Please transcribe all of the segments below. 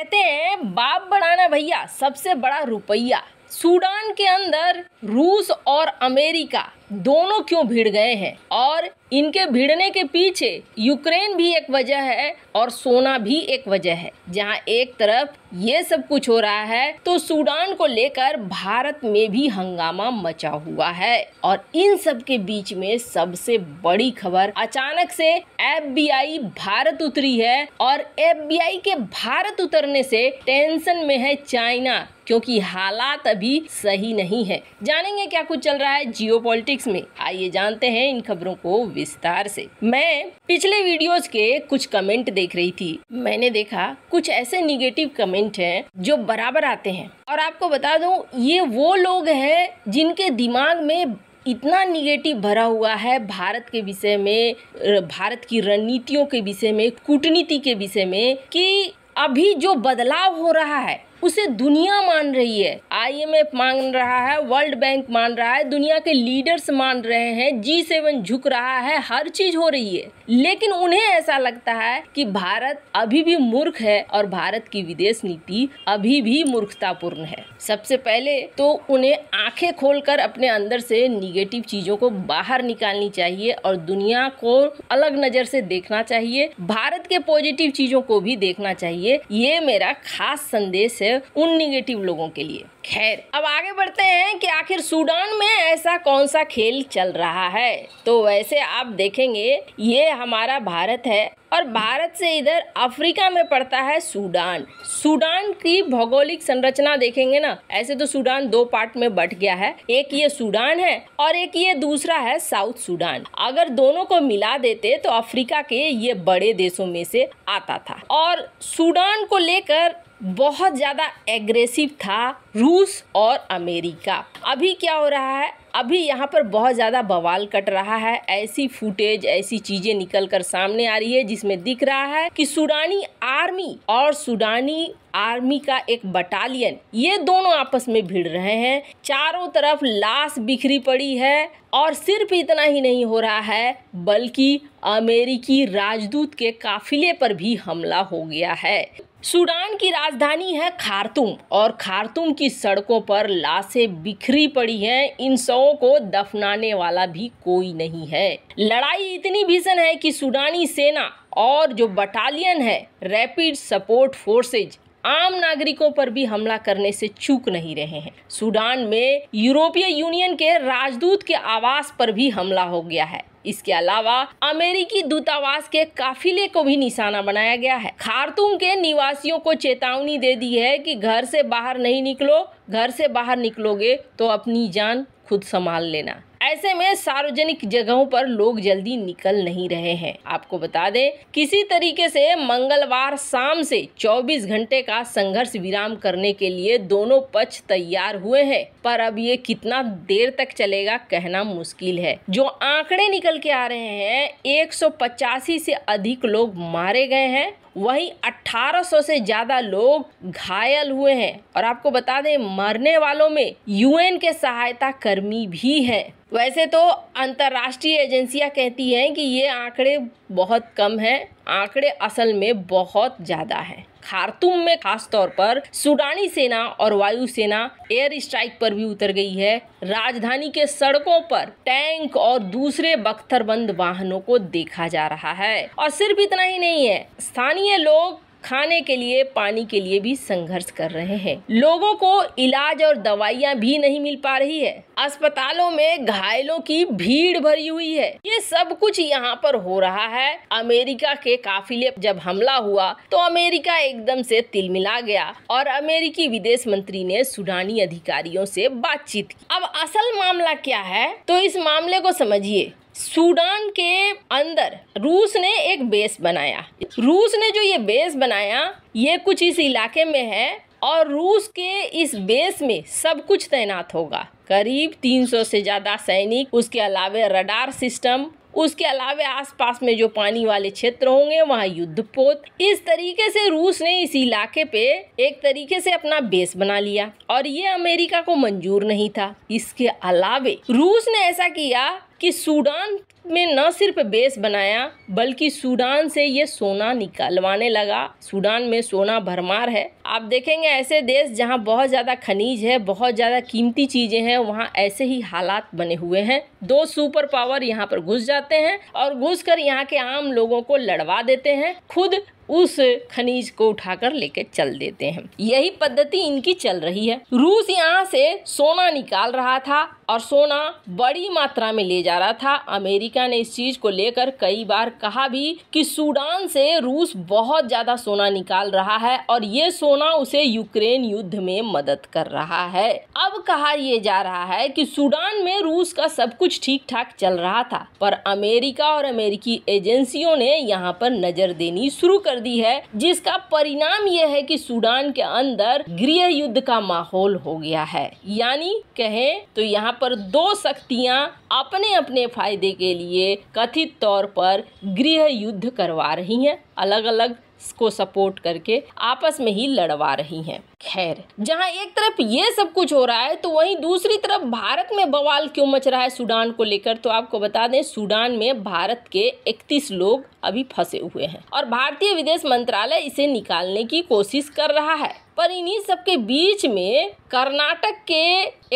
कहते हैं बाप बढ़ाना भैया सबसे बड़ा रुपया। सूडान के अंदर रूस और अमेरिका दोनों क्यों भिड़ गए हैं, और इनके भिड़ने के पीछे यूक्रेन भी एक वजह है और सोना भी एक वजह है। जहां एक तरफ ये सब कुछ हो रहा है तो सूडान को लेकर भारत में भी हंगामा मचा हुआ है। और इन सब के बीच में सबसे बड़ी खबर, अचानक से FBI भारत उतरी है और FBI के भारत उतरने से टेंशन में है चाइना, क्योंकि हालात अभी सही नहीं है। जानेंगे क्या कुछ चल रहा है जियोपॉलिटिक्स में, आइए जानते हैं इन खबरों को विस्तार से। मैं पिछले वीडियोस के कुछ कमेंट देख रही थी, मैंने देखा कुछ ऐसे निगेटिव कमेंट हैं जो बराबर आते हैं। और आपको बता दूं, ये वो लोग हैं जिनके दिमाग में इतना निगेटिव भरा हुआ है भारत के विषय में, भारत की रणनीतियों के विषय में, कूटनीति के विषय में, कि अभी जो बदलाव हो रहा है उसे दुनिया मान रही है। IMF मान रहा है, वर्ल्ड बैंक मान रहा है, दुनिया के लीडर्स मान रहे हैं, G7 झुक रहा है, हर चीज हो रही है। लेकिन उन्हें ऐसा लगता है कि भारत अभी भी मूर्ख है और भारत की विदेश नीति अभी भी मूर्खतापूर्ण है। सबसे पहले तो उन्हें आंखें खोलकर अपने अंदर से निगेटिव चीजों को बाहर निकालनी चाहिए और दुनिया को अलग नजर से देखना चाहिए, भारत के पॉजिटिव चीजों को भी देखना चाहिए। ये मेरा खास संदेश है उन निगेटिव लोगों के लिए। खैर, अब आगे बढ़ते हैं कि आखिर सूडान में ऐसा कौन सा खेल चल रहा है। तो वैसे आप देखेंगे ये हमारा भारत है और भारत से इधर अफ्रीका में पड़ता है सूडान। सूडान की भौगोलिक संरचना देखेंगे ना, ऐसे तो सूडान दो पार्ट में बट गया है, एक ये सूडान है और एक ये दूसरा है साउथ सूडान। अगर दोनों को मिला देते तो अफ्रीका के ये बड़े देशों में से आता था। और सूडान को लेकर बहुत ज्यादा एग्रेसिव था रूस और अमेरिका। अभी क्या हो रहा है, अभी यहाँ पर बहुत ज़्यादा बवाल कट रहा है। ऐसी फुटेज, ऐसी चीज़ें निकल कर सामने आ रही है जिसमें दिख रहा है कि सूडानी आर्मी और सूडानी आर्मी का एक बटालियन, ये दोनों आपस में भिड़ रहे हैं। चारों तरफ लाश बिखरी पड़ी है और सिर्फ इतना ही नहीं हो रहा है, बल्कि अमेरिकी राजदूत के काफिले पर भी हमला हो गया है। सूडान की राजधानी है खार्तूम और खार्तूम की सड़कों पर लाशें बिखरी पड़ी हैं। इन शवों को दफनाने वाला भी कोई नहीं है। लड़ाई इतनी भीषण है कि सूडानी सेना और जो बटालियन है रैपिड सपोर्ट फोर्सेज आम नागरिकों पर भी हमला करने से चूक नहीं रहे हैं। सूडान में यूरोपीय यूनियन के राजदूत के आवास पर भी हमला हो गया है। इसके अलावा अमेरिकी दूतावास के काफिले को भी निशाना बनाया गया है। खार्तूम के निवासियों को चेतावनी दे दी है कि घर से बाहर नहीं निकलो, घर से बाहर निकलोगे तो अपनी जान खुद संभाल लेना। ऐसे में सार्वजनिक जगहों पर लोग जल्दी निकल नहीं रहे हैं। आपको बता दें, किसी तरीके से मंगलवार शाम से 24 घंटे का संघर्ष विराम करने के लिए दोनों पक्ष तैयार हुए हैं, पर अब ये कितना देर तक चलेगा कहना मुश्किल है। जो आंकड़े निकल के आ रहे हैं, 185 से अधिक लोग मारे गए हैं, वहीं 1800 से ज्यादा लोग घायल हुए हैं। और आपको बता दें, मरने वालों में UN के सहायता कर्मी भी हैं। वैसे तो अंतर्राष्ट्रीय एजेंसियां कहती हैं कि ये आंकड़े बहुत कम हैं, आंकड़े असल में बहुत ज्यादा हैं। खार्तूम में खास तौर पर सूडानी सेना और वायुसेना एयर स्ट्राइक पर भी उतर गई है। राजधानी के सड़कों पर टैंक और दूसरे बख्तरबंद वाहनों को देखा जा रहा है। और सिर्फ इतना ही नहीं है, स्थानीय लोग खाने के लिए, पानी के लिए भी संघर्ष कर रहे हैं। लोगों को इलाज और दवाइयां भी नहीं मिल पा रही है। अस्पतालों में घायलों की भीड़ भरी हुई है। ये सब कुछ यहाँ पर हो रहा है। अमेरिका के काफिले जब हमला हुआ तो अमेरिका एकदम से तिलमिला गया और अमेरिकी विदेश मंत्री ने सूडानी अधिकारियों से बातचीत की। अब असल मामला क्या है, तो इस मामले को समझिए। सूडान के अंदर रूस ने एक बेस बनाया। रूस ने जो ये बेस बनाया, ये कुछ इस इलाके में है और रूस के इस बेस में सब कुछ तैनात होगा। करीब 300 से ज्यादा सैनिक, उसके अलावा रडार सिस्टम, उसके अलावा आसपास में जो पानी वाले क्षेत्र होंगे वहाँ युद्धपोत। इस तरीके से रूस ने इस इलाके पे एक तरीके से अपना बेस बना लिया और ये अमेरिका को मंजूर नहीं था। इसके अलावा रूस ने ऐसा किया कि सूडान में न सिर्फ बेस बनाया बल्कि सूडान से ये सोना निकलवाने लगा। सूडान में सोना भरमार है। आप देखेंगे ऐसे देश जहां बहुत ज़्यादा खनिज है, बहुत ज़्यादा कीमती चीज़ें हैं, वहां ऐसे ही हालात बने हुए हैं। दो सुपर पावर यहाँ पर घुस जाते हैं और घुसकर यहाँ के आम लोगों को लड़वा देते हैं, खुद उस खनिज को उठाकर लेकर चल देते हैं। यही पद्धति इनकी चल रही है। रूस यहाँ से सोना निकाल रहा था और सोना बड़ी मात्रा में ले जा रहा था। अमेरिका ने इस चीज को लेकर कई बार कहा भी कि सूडान से रूस बहुत ज्यादा सोना निकाल रहा है और ये सोना उसे यूक्रेन युद्ध में मदद कर रहा है। अब कहा यह जा रहा है कि सूडान में रूस का सब कुछ ठीक ठाक चल रहा था, पर अमेरिका और अमेरिकी एजेंसियों ने यहाँ पर नजर देनी शुरू कर दी है, जिसका परिणाम यह है कि सूडान के अंदर गृह युद्ध का माहौल हो गया है। यानी कहें तो यहाँ पर दो शक्तियां अपने अपने फायदे के लिए कथित तौर पर गृह युद्ध करवा रही हैं, अलग अलग को सपोर्ट करके आपस में ही लड़वा रही हैं। खैर, जहां एक तरफ ये सब कुछ हो रहा है तो वहीं दूसरी तरफ भारत में बवाल क्यों मच रहा है सूडान को लेकर, तो आपको बता दें सूडान में भारत के 31 लोग अभी फंसे हुए हैं और भारतीय विदेश मंत्रालय इसे निकालने की कोशिश कर रहा है। पर इन्हीं सबके बीच में कर्नाटक के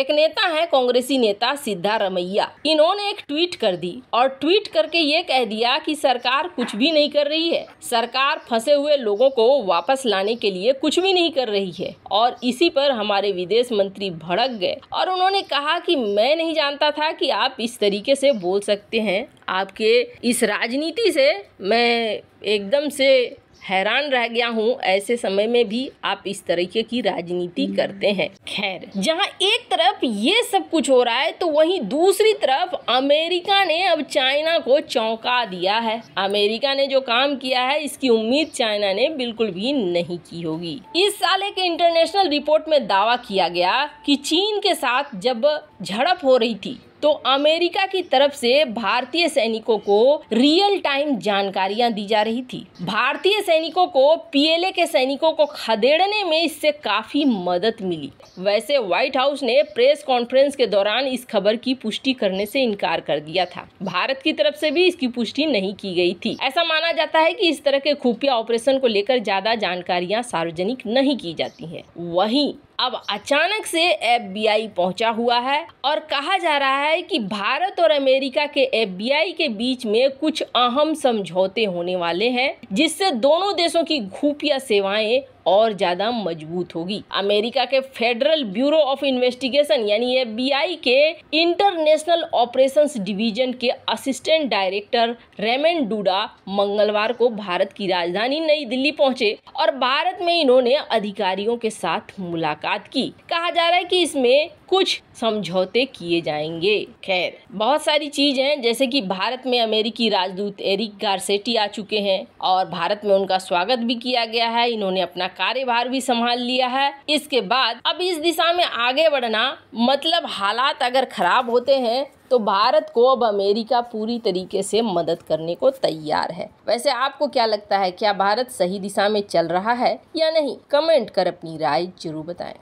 एक नेता है, कांग्रेसी नेता सिद्धारमैया, इन्होंने एक ट्वीट कर दी और ट्वीट करके ये कह दिया कि सरकार कुछ भी नहीं कर रही है, सरकार फंसे हुए लोगों को वापस लाने के लिए कुछ भी नहीं कर रही है। और इसी पर हमारे विदेश मंत्री भड़क गए और उन्होंने कहा कि मैं नहीं जानता था कि आप इस तरीके से बोल सकते हैं, आपके इस राजनीति से मैं एकदम से हैरान रह गया हूँ, ऐसे समय में भी आप इस तरीके की राजनीति करते हैं। खैर, जहाँ एक तरफ ये सब कुछ हो रहा है तो वहीं दूसरी तरफ अमेरिका ने अब चाइना को चौंका दिया है। अमेरिका ने जो काम किया है इसकी उम्मीद चाइना ने बिल्कुल भी नहीं की होगी। इस साल एक इंटरनेशनल रिपोर्ट में दावा किया गया कि चीन के साथ जब झड़प हो रही थी तो अमेरिका की तरफ से भारतीय सैनिकों को रियल टाइम जानकारियां दी जा रही थी। भारतीय सैनिकों को पीएलए के सैनिकों को खदेड़ने में इससे काफी मदद मिली। वैसे व्हाइट हाउस ने प्रेस कॉन्फ्रेंस के दौरान इस खबर की पुष्टि करने से इनकार कर दिया था। भारत की तरफ से भी इसकी पुष्टि नहीं की गई थी। ऐसा माना जाता है कि इस तरह के खुफिया ऑपरेशन को लेकर ज्यादा जानकारियां सार्वजनिक नहीं की जाती हैं। वहीं अब अचानक से FBI पहुंचा हुआ है और कहा जा रहा है कि भारत और अमेरिका के FBI के बीच में कुछ अहम समझौते होने वाले हैं, जिससे दोनों देशों की खुफिया सेवाएं और ज्यादा मजबूत होगी। अमेरिका के फेडरल ब्यूरो ऑफ इन्वेस्टिगेशन यानी FBI के इंटरनेशनल ऑपरेशंस डिवीजन के असिस्टेंट डायरेक्टर रेमन डूडा मंगलवार को भारत की राजधानी नई दिल्ली पहुंचे और भारत में इन्होंने अधिकारियों के साथ मुलाकात की। कहा जा रहा है कि इसमें कुछ समझौते किए जाएंगे। खैर, बहुत सारी चीज हैं, जैसे कि भारत में अमेरिकी राजदूत एरिक गारसेटी आ चुके हैं और भारत में उनका स्वागत भी किया गया है। इन्होंने अपना कार्यभार भी संभाल लिया है। इसके बाद अब इस दिशा में आगे बढ़ना, मतलब हालात अगर खराब होते हैं तो भारत को अब अमेरिका पूरी तरीके से मदद करने को तैयार है। वैसे आपको क्या लगता है, क्या भारत सही दिशा में चल रहा है या नहीं? कमेंट कर अपनी राय जरूर बताएं।